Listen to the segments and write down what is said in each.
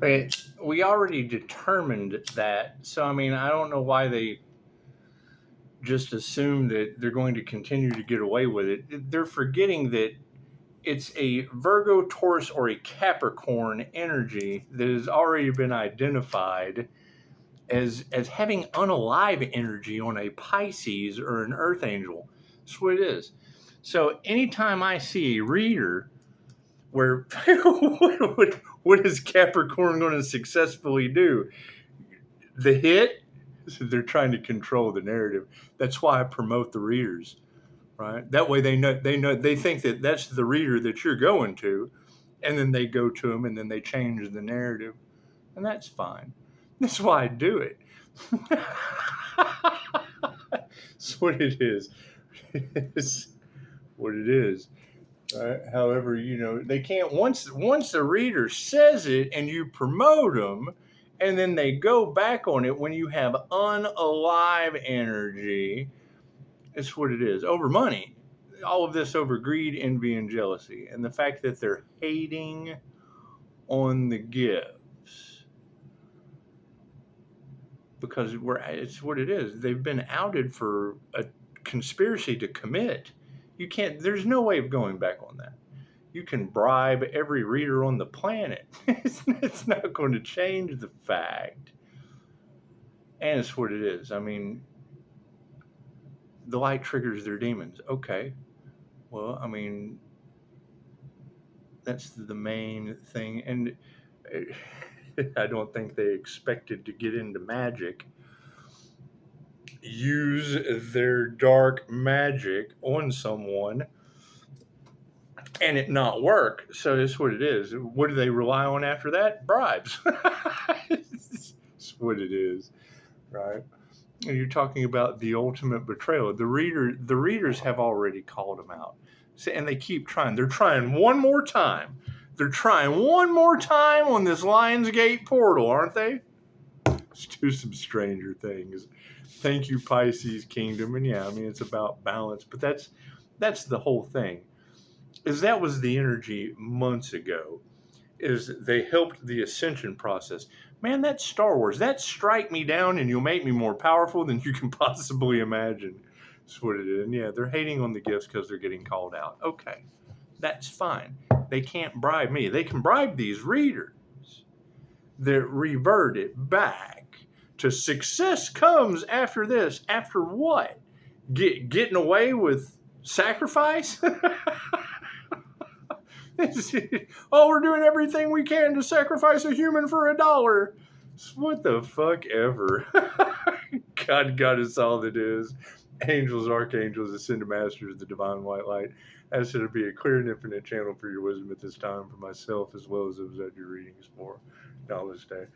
We already determined that. So, I mean, I don't know why they just assume that they're going to continue to get away with it. They're forgetting that it's a Virgo, Taurus, or a Capricorn energy that has already been identified as having unalive energy on a Pisces or an Earth Angel. That's what it is. So anytime I see a reader where what is Capricorn going to successfully do? The hit, they're trying to control the narrative. That's why I promote the readers, right? That way they think that that's the reader that you're going to, and then they go to them and then they change the narrative, and that's fine. That's why I do it. That's what it is. It's what it is. However, they can't, once the reader says it and you promote them, and then they go back on it when you have unalive energy. It's what it is. Over money. All of this over greed, envy, and jealousy. And the fact that they're hating on the gifts. Because it's what it is. They've been outed for a conspiracy to commit. There's no way of going back on that. You can bribe every reader on the planet. It's not going to change the fact. And it's what it is. I mean, the light triggers their demons. Okay. Well, I mean, that's the main thing. And I don't think they expected to get into magic, use their dark magic on someone, and it not work. So that's what it is. What do they rely on after that? Bribes. That's what it is, right? And you're talking about the ultimate betrayal. The readers have already called them out, and they keep trying. They're trying one more time. They're trying one more time on this Lionsgate portal, aren't they? Let's do some stranger things. Thank you, Pisces Kingdom. And yeah, I mean, it's about balance, but that's the whole thing. That was the energy months ago. They helped the ascension process. Man, that's Star Wars. That's strike me down and you'll make me more powerful than you can possibly imagine. That's what it is. And yeah, they're hating on the gifts because they're getting called out. Okay, that's fine. They can't bribe me. They can bribe these readers that revert it back to success comes after this. After what? Getting away with sacrifice? Oh, we're doing everything we can to sacrifice a human for $1. What the fuck ever. God got us all that is. Angels, archangels, ascended masters, the divine white light. As should be a clear and infinite channel for your wisdom at this time for myself as well as those that your readings for. Namaste.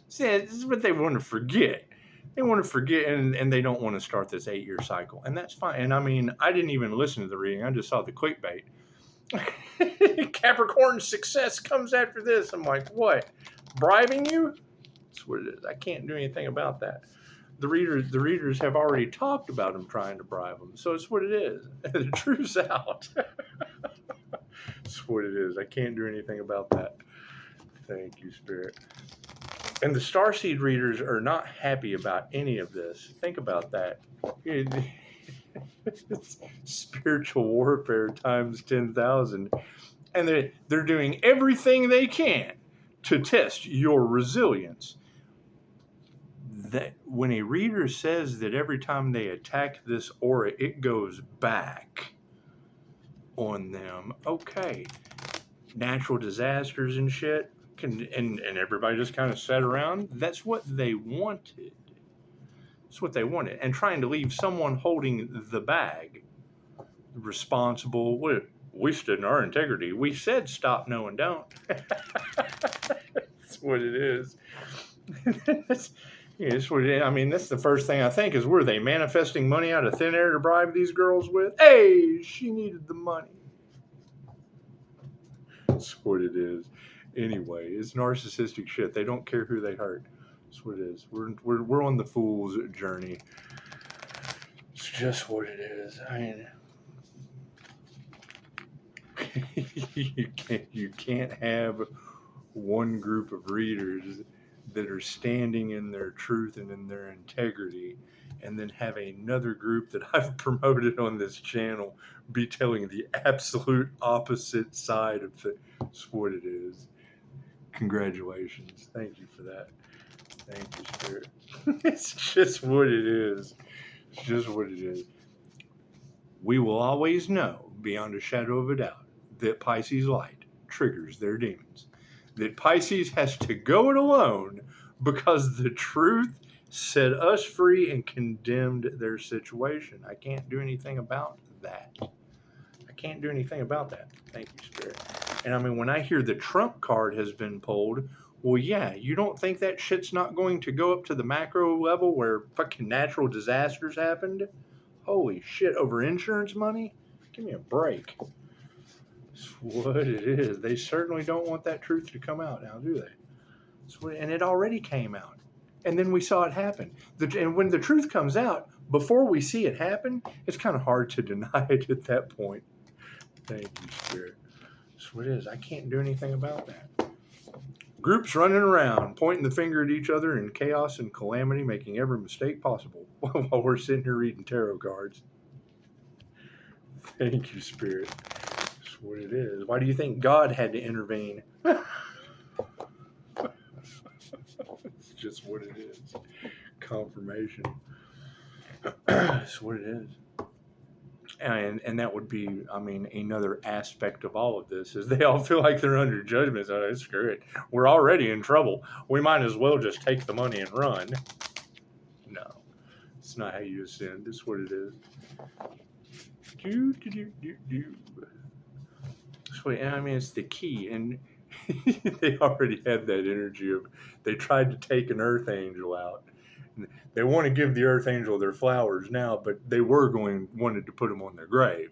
See, this is what they want to forget. They want to forget, and they don't want to start this 8-year cycle. And that's fine. And I mean, I didn't even listen to the reading. I just saw the clickbait. Capricorn success comes after this. I'm like, what? Bribing you? That's what it is. I can't do anything about that. The readers have already talked about them trying to bribe them. So it's what it is. The truth's out. It's what it is. I can't do anything about that. Thank you, Spirit. And the starseed readers are not happy about any of this. Think about that. It's spiritual warfare times 10,000. And they're doing everything they can to test your resilience. That when a reader says that every time they attack this aura, it goes back on them. Okay. Natural disasters and shit. And everybody just kind of sat around. That's what they wanted. That's what they wanted. And trying to leave someone holding the bag responsible. We stood in our integrity. We said stop, no, and don't. That's what it is. That's what it is. I mean, that's the first thing I think is, were they manifesting money out of thin air to bribe these girls with? Hey, she needed the money. That's what it is. Anyway, it's narcissistic shit. They don't care who they hurt. That's what it is. We're on the fool's journey. It's just what it is. I mean, you can't have one group of readers that are standing in their truth and in their integrity, and then have another group that I've promoted on this channel be telling the absolute opposite side of that's what it is. Congratulations. Thank you for that. Thank you, Spirit. It's just what it is. It's just what it is. We will always know, beyond a shadow of a doubt, that Pisces light triggers their demons. That Pisces has to go it alone because the truth set us free and condemned their situation. I can't do anything about that. I can't do anything about that. Thank you, Spirit. And I mean, when I hear the Trump card has been pulled, well, yeah, you don't think that shit's not going to go up to the macro level where fucking natural disasters happened? Holy shit, over insurance money? Give me a break. That's what it is. They certainly don't want that truth to come out now, do they? And it already came out. And then we saw it happen. And when the truth comes out, before we see it happen, it's kind of hard to deny it at that point. Thank you, Spirit. That's what it is. I can't do anything about that. Groups running around, pointing the finger at each other in chaos and calamity, making every mistake possible while we're sitting here reading tarot cards. Thank you, Spirit. That's what it is. Why do you think God had to intervene? It's just what it is. Confirmation. That's what it is. And that would be, I mean, another aspect of all of this is they all feel like they're under judgment. So screw it. We're already in trouble. We might as well just take the money and run. No, it's not how you ascend. It's what it is. And I mean, it's the key. And they already had that energy of, they tried to take an earth angel out. They want to give the earth angel their flowers now, but they wanted to put them on their grave.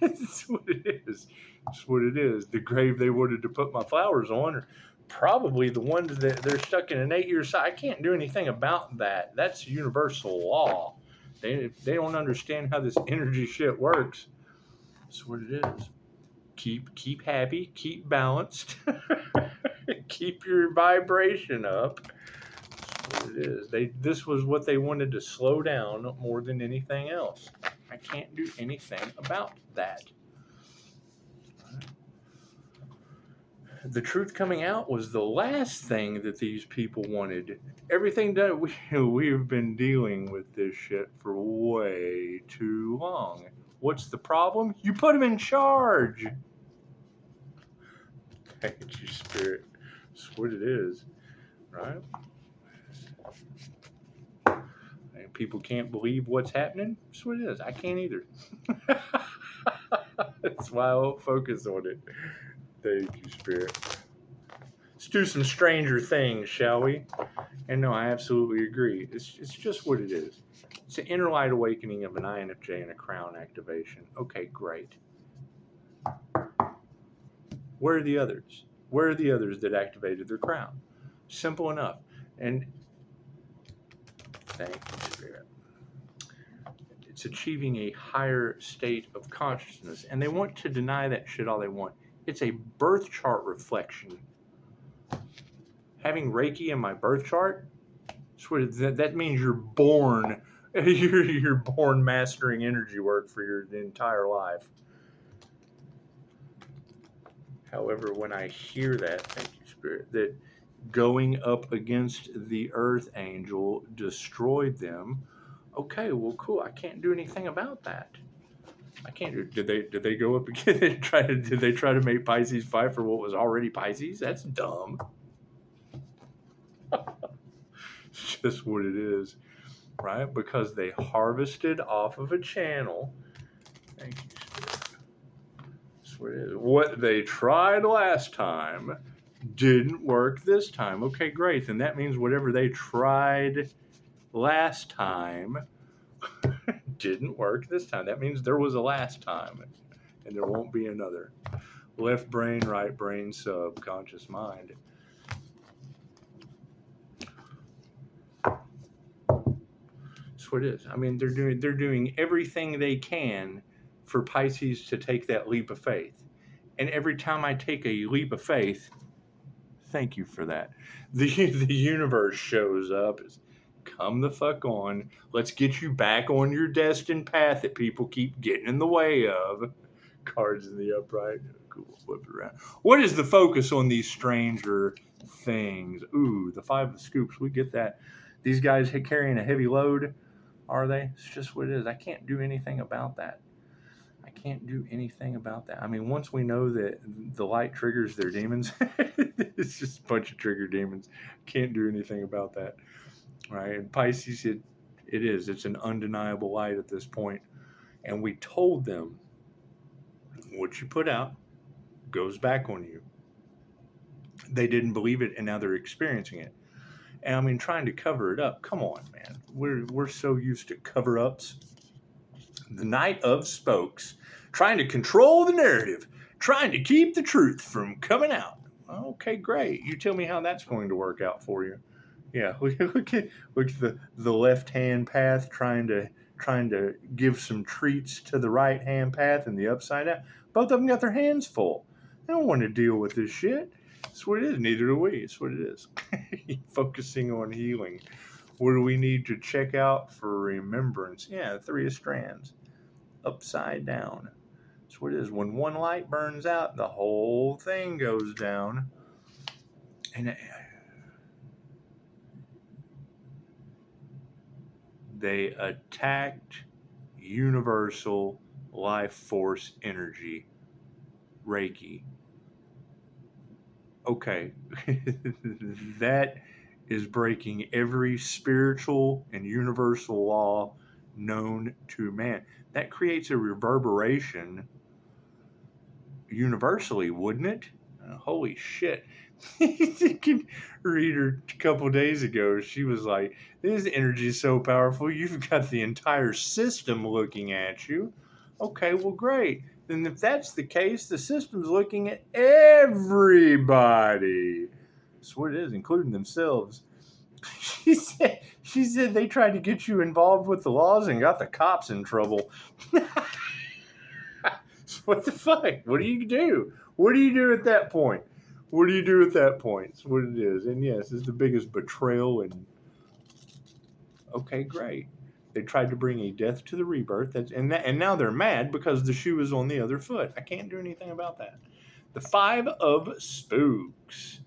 That's what it is. That's what it is. The grave they wanted to put my flowers on are probably the ones that they're stuck in an 8-year cycle. I can't do anything about that. That's universal law. They don't understand how this energy shit works. That's what it is. Keep happy, keep balanced, keep your vibration up. It is. This was what they wanted to slow down more than anything else. I can't do anything about that. The truth coming out was the last thing that these people wanted. Everything done. We've been dealing with this shit for way too long. What's the problem? You put them in charge. Thank you, Spirit. That's what it is, right? And people can't believe what's happening. That's what it is. I can't either. That's why I won't focus on it. Thank you, Spirit. Let's do some stranger things, shall we? And no, I absolutely agree. It's just what it is. It's an inner light awakening of an INFJ and a crown activation. Okay, great. Where are the others? Where are the others that activated their crown? Simple enough. And thank you, Spirit. It's achieving a higher state of consciousness. And they want to deny that shit all they want. It's a birth chart reflection. Having Reiki in my birth chart, that means you're born. You're born mastering energy work for your entire life. However, when I hear that, thank you, Spirit, that going up against the Earth Angel destroyed them. Okay, well, cool. I can't do anything about that. I can't do. Did they go up again? Did they try to make Pisces fight for what was already Pisces? That's dumb. It's just what it is, right? Because they harvested off of a channel. Thank you, Spirit. That's what it is. What they tried last time didn't work this time. Okay, great. Then that means whatever they tried last time didn't work this time. That means there was a last time, and there won't be another. Left brain, right brain, subconscious mind. That's what it is. I mean, they're doing everything they can for Pisces to take that leap of faith. And every time I take a leap of faith, Thank you for that. The universe shows up. It's, come the fuck on. Let's get you back on your destined path that people keep getting in the way of. Cards in the upright. Cool. Flip it around. What is the focus on these stranger things? Ooh, the 5 of scoops. We get that. These guys carrying a heavy load, are they? It's just what it is. I can't do anything about that. I can't do anything about that. I mean, once we know that the light triggers their demons, it's just a bunch of trigger demons. Can't do anything about that. Right? And Pisces, it is. It's an undeniable light at this point. And we told them what you put out goes back on you. They didn't believe it, and now they're experiencing it. And I mean, trying to cover it up. Come on, man. We're so used to cover-ups. The Knight of Spokes, trying to control the narrative, trying to keep the truth from coming out. Okay, great. You tell me how that's going to work out for you. Yeah, look at the left-hand path trying to give some treats to the right-hand path and the upside down. Both of them got their hands full. They don't want to deal with this shit. That's what it is. Neither do we. It's what it is. Focusing on healing. What do we need to check out for remembrance? Yeah, 3 of Strands. Upside down. That's what it is. When one light burns out, the whole thing goes down. And they attacked universal life force energy, Reiki. Okay, that is breaking every spiritual and universal law known to man. That creates a reverberation universally, wouldn't it? Holy shit. Read her a couple days ago. She was like, this energy is so powerful. You've got the entire system looking at you. Okay, well, great. Then if that's the case, the system's looking at everybody. That's what it is, including themselves. She said they tried to get you involved with the laws and got the cops in trouble. What the fuck? What do you do? What do you do at that point? What do you do at that point? It's what it is. And yes, it's the biggest betrayal. And okay, great. They tried to bring a death to the rebirth. And now they're mad because the shoe is on the other foot. I can't do anything about that. The 5 of Spokes.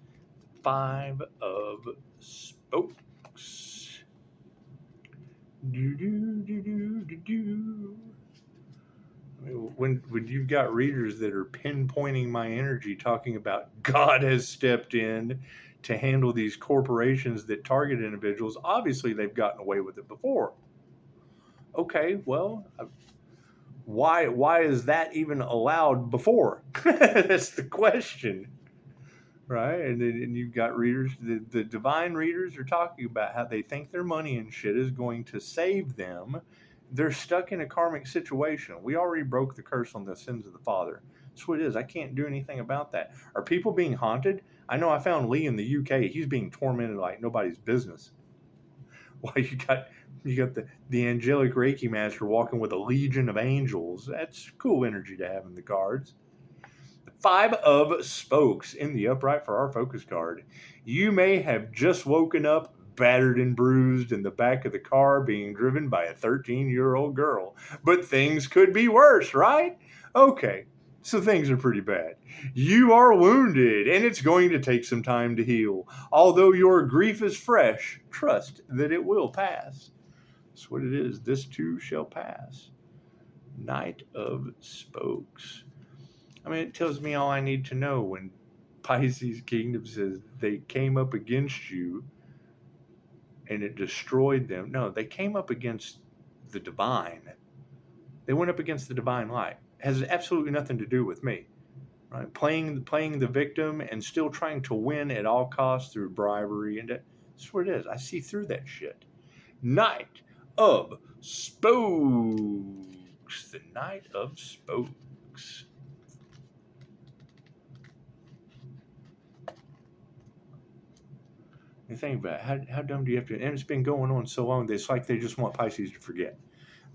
5 of Spokes. When you've got readers that are pinpointing my energy, talking about God has stepped in to handle these corporations that target individuals, obviously they've gotten away with it before. Okay, well, why is that even allowed before? That's the question, right? And you've got readers, the divine readers are talking about how they think their money and shit is going to save them. They're stuck in a karmic situation. We already broke the curse on the sins of the father. That's what it is. I can't do anything about that. Are people being haunted? I know I found Lee in the UK. He's being tormented like nobody's business. Well, you got the angelic Reiki master walking with a legion of angels. That's cool energy to have in the cards. The 5 of Spokes in the upright for our focus card. You may have just woken up battered and bruised in the back of the car being driven by a 13-year-old girl. But things could be worse, right? Okay, so things are pretty bad. You are wounded, and it's going to take some time to heal. Although your grief is fresh, trust that it will pass. That's what it is. This too shall pass. Knight of Spokes. I mean, it tells me all I need to know when Pisces Kingdom says they came up against you and it destroyed them. No, they came up against the divine. They went up against the divine light. It has absolutely nothing to do with me. Right? Playing the victim and still trying to win at all costs through bribery. And that's what it is. I see through that shit. Knight of Spokes. The Knight of Spokes. You think about it, how dumb do you have to? And it's been going on so long. It's like they just want Pisces to forget.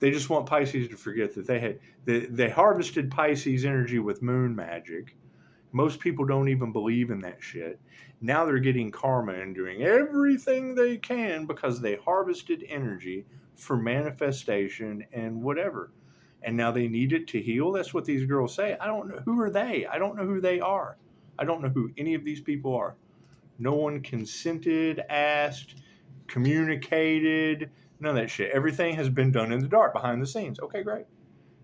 They just want Pisces to forget that they harvested Pisces energy with moon magic, Most people don't even believe in that shit. Now they're getting karma and doing everything they can because they harvested energy for manifestation and whatever. And now they need it to heal. That's what these girls say. I don't know. Who are they? I don't know who they are. I don't know who any of these people are. No one consented, asked, communicated, none of that shit. Everything has been done in the dark, behind the scenes. Okay, great.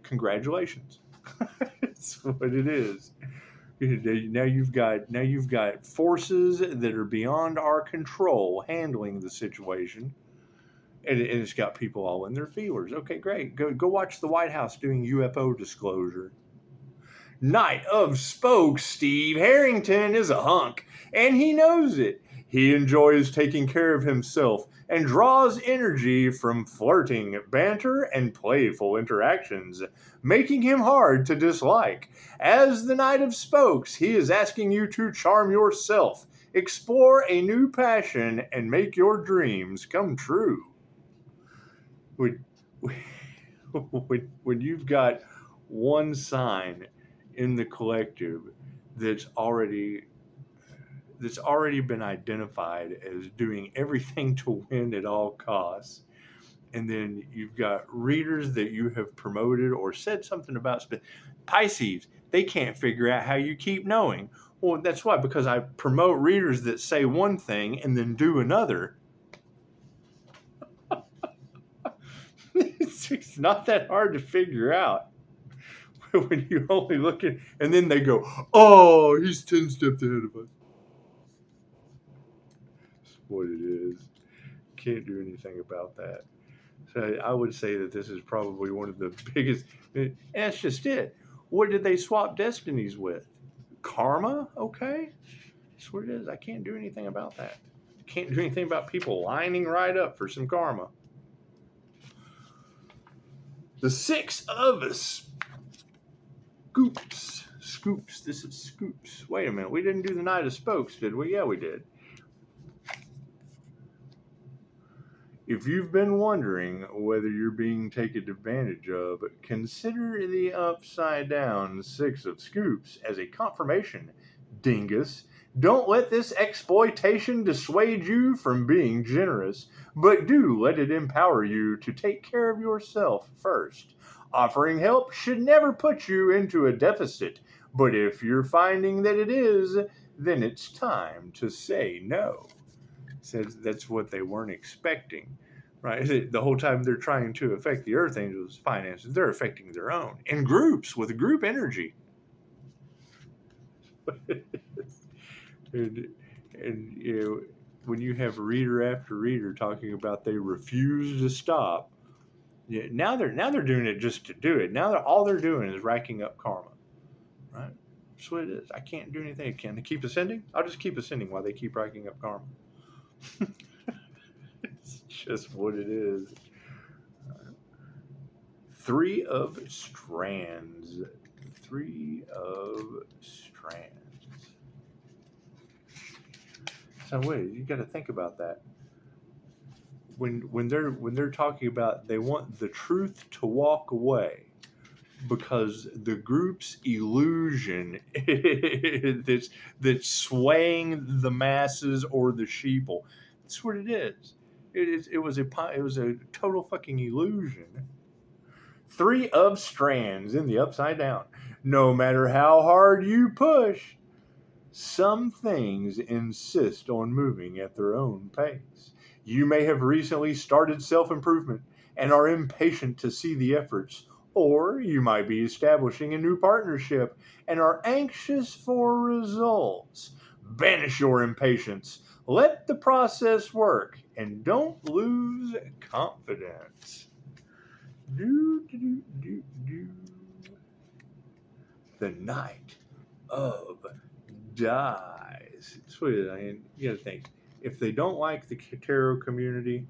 Congratulations. That's what it is. Now you've got forces that are beyond our control handling the situation, and it's got people all in their feelers. Okay, great. Go watch the White House doing UFO disclosure. Knight of Spokes, Steve Harrington is a hunk, and he knows it. He enjoys taking care of himself and draws energy from flirting, banter, and playful interactions, making him hard to dislike. As the Knight of Spokes, he is asking you to charm yourself, explore a new passion, and make your dreams come true. When you've got one sign in the collective that's already been identified as doing everything to win at all costs, and then you've got readers that you have promoted or said something about. Pisces, they can't figure out how you keep knowing. Well, that's why, because I promote readers that say one thing and then do another. It's not that hard to figure out. When you only look at, and then they go, oh, he's 10 steps ahead of us. That's what it is. Can't do anything about that. So I would say that this is probably one of the biggest, and that's just it. What did they swap destinies with? Karma? Okay. That's what it is. I can't do anything about that. Can't do anything about people lining right up for some karma. The Six of Scoops. This is Scoops. Wait a minute. We didn't do the Knight of Spokes, did we? Yeah, we did. If you've been wondering whether you're being taken advantage of, consider the upside down Six of Scoops as a confirmation, dingus. Don't let this exploitation dissuade you from being generous, but do let it empower you to take care of yourself first. Offering help should never put you into a deficit, but if you're finding that it is, then it's time to say no. Says that's what they weren't expecting, right? The whole time they're trying to affect the Earth Angels' finances, they're affecting their own in groups with group energy. and you know, when you have reader after reader talking about they refuse to stop, now they're doing it just to do it. Now all they're doing is racking up karma, right? That's what it is. I can't do anything. Can they keep ascending? I'll just keep ascending while they keep racking up karma. It's just what it is. Three of Strands. So wait, you got to think about that. When they're talking about they want the truth to walk away because the group's illusion that's swaying the masses or the sheeple. That's what it is. It was a total fucking illusion. Three of Strands in the upside down. No matter how hard you push, some things insist on moving at their own pace. You may have recently started self-improvement and are impatient to see the efforts, or you might be establishing a new partnership and are anxious for results. Banish your impatience. Let the process work and don't lose confidence. The Knight of Dies. It's weird. I mean, you gotta think. If they don't like the tarot community,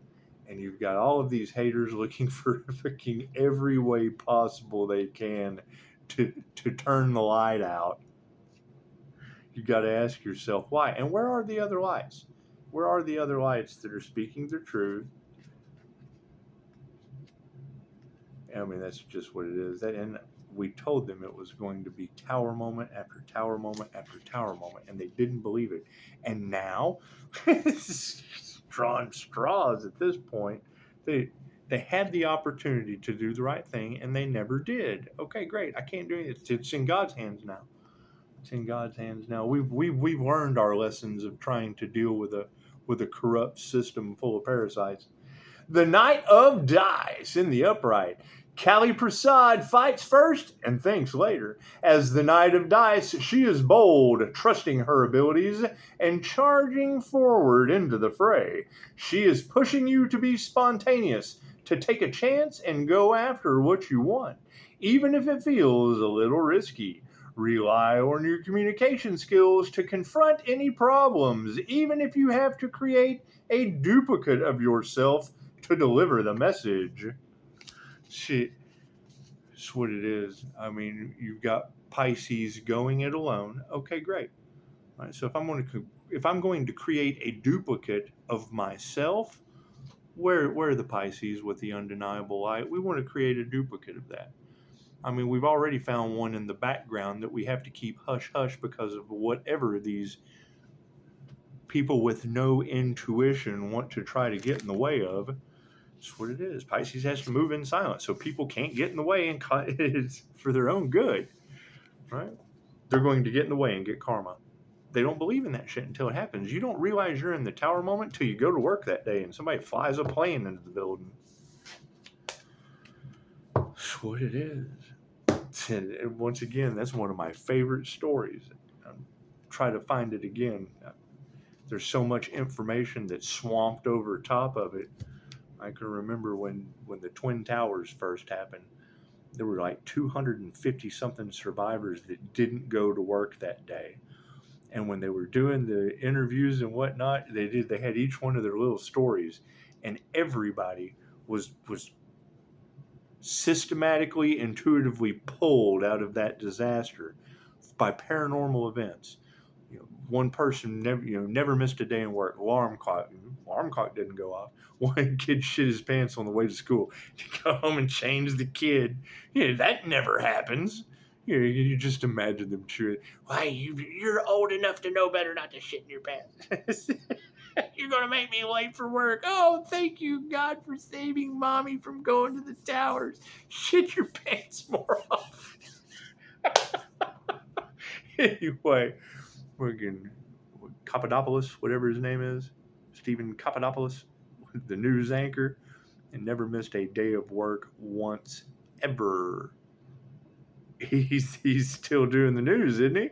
and you've got all of these haters looking for fucking every way possible they can to turn the light out, you got to ask yourself why. And where are the other lights? Where are the other lights that are speaking their truth? I mean, that's just what it is. And we told them it was going to be tower moment after tower moment after tower moment, and they didn't believe it. And now, it's drawing straws at this point. They had the opportunity to do the right thing, and they never did. Okay, great. I can't do it. It's in God's hands now. It's in God's hands now. We've learned our lessons of trying to deal with a corrupt system full of parasites. The Knight of Dice in the upright. Kali Prasad fights first and thinks later. As the Knight of Dice, she is bold, trusting her abilities, and charging forward into the fray. She is pushing you to be spontaneous, to take a chance and go after what you want, even if it feels a little risky. Rely on your communication skills to confront any problems, even if you have to create a duplicate of yourself to deliver the message. Shit, that's what it is. I mean, you've got Pisces going it alone. Okay, great. All right, so if I'm going to create a duplicate of myself, where are the Pisces with the undeniable light? We want to create a duplicate of that. I mean, we've already found one in the background that we have to keep hush hush because of whatever these people with no intuition want to try to get in the way of. That's what it is. Pisces has to move in silence so people can't get in the way, and it's for their own good, right? They're going to get in the way and get karma. They don't believe in that shit until it happens. You don't realize you're in the tower moment till you go to work that day and somebody flies a plane into the building. That's what it is. And once again, that's one of my favorite stories. I'll try to find it again. There's so much information that's swamped over top of it. I can remember when the Twin Towers first happened, there were like 250 something survivors that didn't go to work that day. And when they were doing the interviews and whatnot, they had each one of their little stories, and everybody was systematically, intuitively pulled out of that disaster by paranormal events. One person never missed a day in work. Alarm clock didn't go off. One kid shit his pants on the way to school. To go home and change the kid. That never happens. You just imagine them chewing. Why, you're old enough to know better not to shit in your pants. You're going to make me late for work. Oh, thank you, God, for saving Mommy from going to the towers. Shit your pants more often. Anyway, freaking Papadopoulos, whatever his name is, Stephen Papadopoulos, the news anchor, and never missed a day of work once ever. He's still doing the news, isn't he?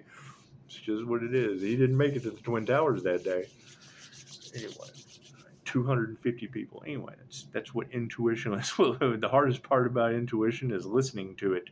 It's just what it is. He didn't make it to the Twin Towers that day. Anyway, 250 people. Anyway, that's what intuition is. The hardest part about intuition is listening to it.